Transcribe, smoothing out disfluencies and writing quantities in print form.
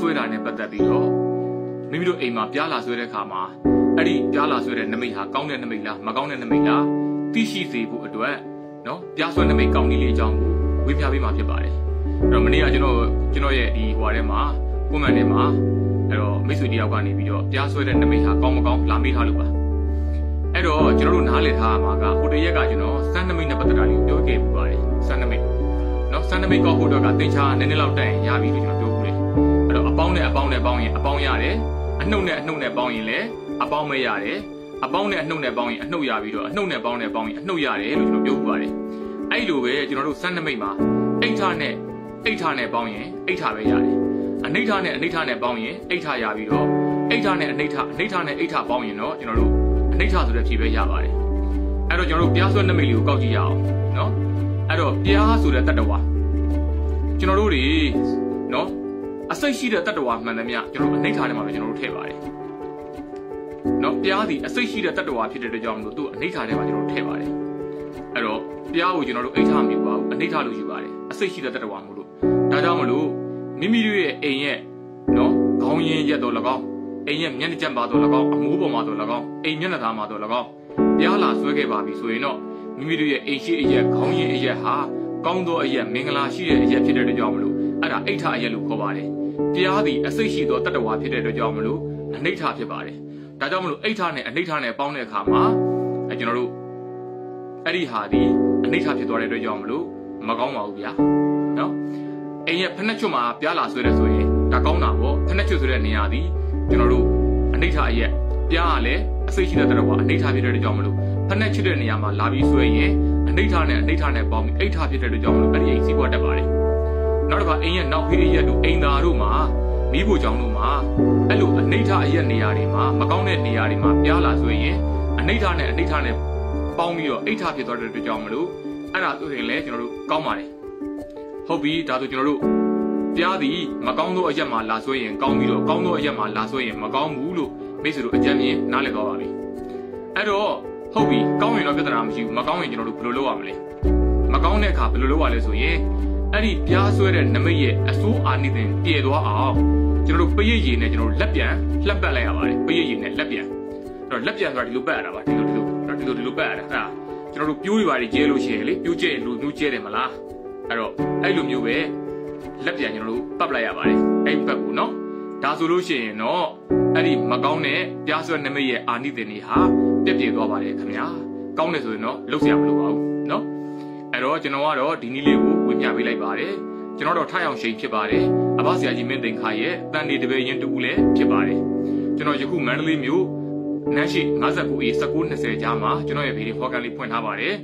ဆွဲတာနဲ့ပတ်သက်ပြီးတော့မိမိတို့အိမ်မှာပြားလာဆွဲတဲ့အခါမှာအဲ့ဒီပြားလာဆွဲတဲ့နမိတ်ဟာကောင်းတဲ့နမိတ်လားမကောင်းတဲ့နမိတ်လားသိရှိစေဖို့အတွက်နော်ပြားဆွဲနမိတ်ကောင်းနည်းလေးအကြောင်းကိုဝေပြပေးမှာဖြစ်ပါတယ်အဲ့တော့မနေ့ကကျွန်တော်ရဲ့ဒီဟိုထဲမှာကွန်မန့်ထဲမှာအဲ့တော့မိတ်ဆွေတယောက်ကနေပြီးတော့ပြားဆွဲတဲ့နမိတ်ဟာကောင်းမကောင်းလာမေးထားလို့ပါအဲ့တော့ကျွန်တော်တို့နားလည်ထားရမှာကဟိုတရက်ကကျွန်တော်စမ်းနမိတ်နဲ့ပတ်သက်တာလေးကိုပြောခဲ့ပူပါတယ်စမ်းနမိတ်နော်စမ်းနမိတ်ကောက်ဖို့တော့ကသင်္ချာနည်းနည်းလောက်တက်ရင်ရပြီလို့ကျွန်တော်ပြောပူတယ်အဲ့တော့အပေါင်းနဲ့ပေါင်းရင်အပေါင်းရတယ်အနှုတ်နဲ့ပေါင်းရင်လည်းအပေါင်းပဲရတယ်အပေါင်းနဲ့အနှုတ်နဲ့ပေါင်းရင်အနှုတ်ရပြီးတော့အနှုတ်နဲ့ပေါင်းရင်အနှုတ်ရတယ်လို့ကျွန်တော်ပြောပူပါတယ်အဲ့လိုပဲကျွန်တော်တို့စမ်းနမိတ်မှာအိဋ္ဌနဲ့ပေါင်းရင်အိဋ္ဌပဲရတယ်အနိဋ္ဌနဲ့ပေါင်းရင်အိဋ္ဌရပြီးတော့အိဋ္ဌနဲ့အနိဋ္ဌနဲ့အိဋ္ဌပေါင်းရင်တော့ကျွန်တော်တို့အနိဋ္ဌဆိုတဲ့ဖြေပဲရပါတယ်အဲ့တော့ကျွန်တော်တို့ပြားဆွဲနမိတ်လေးကိုကောက်ကြည့်ရအောင်နော်အဲ့တော့ပြားဆိုတဲ့တတ္တဝါကျွန်တော်တို့တွေနော်အစိတ်ရှိတဲ့တတ္တဝါမှန်သမျှကျွန်တော်အနိဋ္ဌထဲမှာပဲကျွန်တော်တို့ထည့်ပါတယ်နော်ပြားသည်အစိတ်ရှိတဲ့တတ္တဝါဖြစ်တဲ့အတွက်ကြောင့်မလို့သူ့အနိဋ္ဌထဲမှာကျွန်တော်တို့ထည့်ပါတယ်အဲ့တော့ပြားကိုကျွန်တော်တို့အိဋ္ဌမယူပါဘူးအနိဋ္ဌလို့ယူပါတယ်အစိတ်ရှိတဲ့တတ္တဝါမို့လို့ဒါကြောင့်မလို့မိမိတို့ရဲ့အိမ်ရဲ့နော်ခေါင်းရင်းရက်တော့၎င်းအိမ်ရဲ့မျက်နှာကျက်ပါတော့၎င်းအမိုးပေါ်မှာတော့၎င်းအိမ်မျက်နှာသားမှာတော့၎င်းပြားလာဆွဲခဲ့ပါပြီဆိုရင်တော့မိမိတို့ရဲ့အိမ်ရှိအရက်ခေါင်းရင်းအရက်ဟာကောင်းသောအရက်မင်္ဂလာရှိတဲ့အရက်ဖြစ်တဲ့အတွက်ကြောင့်မလို့အဲ့ဒါအိဋ္ဌအရက်လို့ခေါ်ပါတယ်ပြားသည်အစိတ်ရှိသောတတ္တဝါဖြစ်တဲ့အတွက်ကြောင့်မလို့အနိဋ္ဌဖြစ်ပါတယ်ဒါကြောင့်မလို့အိဋ္ဌနဲ့အနိဋ္ဌနဲ့ပေါင်းတဲ့အခါမှာကျွန်တော်တို့အဲ့ဒီဟာဒီအနိဋ္ဌဖြစ်သွားတဲ့အတွက်ကြောင့်မလို့မကောင်းပါဘူးဗျာနော်အိမ်ရဲ့ဖက်နှက်ချွတ်မှာပြားလာဆွဲတယ်ဆိုရင်ဒါကောင်းတာပေါ့ဖက်နှက်ချွတ်ဆိုတဲ့နေရာဒီကျွန်တော်တို့အနိဋ္ဌအရက်ပြားကလည်းအစိတ်ရှိတဲ့တတ္တဝါအနိဋ္ဌဖြစ်တဲ့အတွက်ကြောင့်မလို့ဖက်နှက်ချွတ်တဲ့နေရာမှာလာပြီးဆွဲရင်အနိဋ္ဌနဲ့ပေါင်းပြီးအိဋ္ဌဖြစ်တဲ့အတွက်ကြောင့်မလို့အဲ့ဒီအိမ်စီးပွားတက်ပါတယ်နောက်တစ်ခါအိမ်ရဲ့နောက်ဖေးအရက်တို့အိမ်သားတို့မှာမိဖို့ကြောင့်တို့မှာအဲ့လိုအနိဋ္ဌအရက်နေရာတွေမှာမကောင်းတဲ့နေရာတွေမှာပြားလာဆွဲရင်အနိဋ္ဌနဲ့ပေါင်းပြီးတော့အိဋ္ဌဖြစ်သွားတဲ့အတွက်ကြောင့်မလို့အဲ့ဒါဆိုရင်လည်းကျွန်တော်တို့ကောင်းပါတယ်ဟုတ်ပြီဒါဆိုကျွန်တော်တို့ပြားသည်မကောင်းသောအရက်မှာလာဆွဲရင်ကောင်းပြီးတော့ကောင်းသောအရက်မှာလာဆွဲရင်မကောင်းဘူးလို့မိတ်ဆွေတို့အကြံဉာဏ်နားလည်သွားပါပြီအဲ့တော့ဟုတ်ပြီကောင်းရင်တော့ပြဿနာမရှိဘူးမကောင်းရင်ကျွန်တော်တို့ဘယ်လိုလုပ်ရမလဲမကောင်းတဲ့အခါဘယ်လိုလုပ်ရလဲဆိုရင်အဲ့ဒီပြားဆွဲတဲ့နမိတ်ရဲ့အဆိုးအာနိသင်ပြေသွားအောင်ကျွန်တော်တို့ပရိတ်ရည်နဲ့ကျွန်တော်တို့လက်ပြန်လှပ်ပတ်လိုက်ရပါတယ်ပရိတ်ရည်နဲ့လက်ပြန်အဲ့တော့လက်ပြန်ဆိုတာဒီလိုပတ်ရတာပါဒီလိုပတ်ရတာအဲ့ဒါကျွန်တော်တို့ပြိုးတွေပါကျဲလို့ရှိရင်လေပြိုးကျဲရင်လူမျိုးကျဲတယ်မလားအဲ့တော့အဲ့လိုမျိုးပဲလက်ပြန်ကျွန်တော်တို့ပတ်လိုက်ရပါတယ်အဲ့ပတ်ကိုနော်ဒါဆိုလို့ရှိရင်တော့အဲ့ဒီမကောင်းတဲ့ပြားဆွဲနမိတ်ရဲ့အာနိသင်တွေဟာပြည့်ပြည့်သွားပါတယ်ခင်ဗျာကောင်းတယ်ဆိုရင်တော့လှုပ်ရှားမလို့ပါဘူးနော်အဲ့တော့ကျွန်တော်ကတော့ဒီနည်းလေးကိုဝေမျှပေးလိုက်ပါတယ်ကျွန်တော်တော့ထားအောင်ရှိန်ဖြစ်ပါတယ်အဘဆရာကြီးမင်းသိန်းခါရဲ့တန်နေတပည့်ရင်တူလည်းဖြစ်ပါတယ်ကျွန်တော်ယခုမန္တလေးမြို့နန်းရှိ59A 1920ကြားမှာကျွန်တော်ရဲ့ဗီဒီယိုဖော်ကန်လေးဖွင့်ထားပါတယ်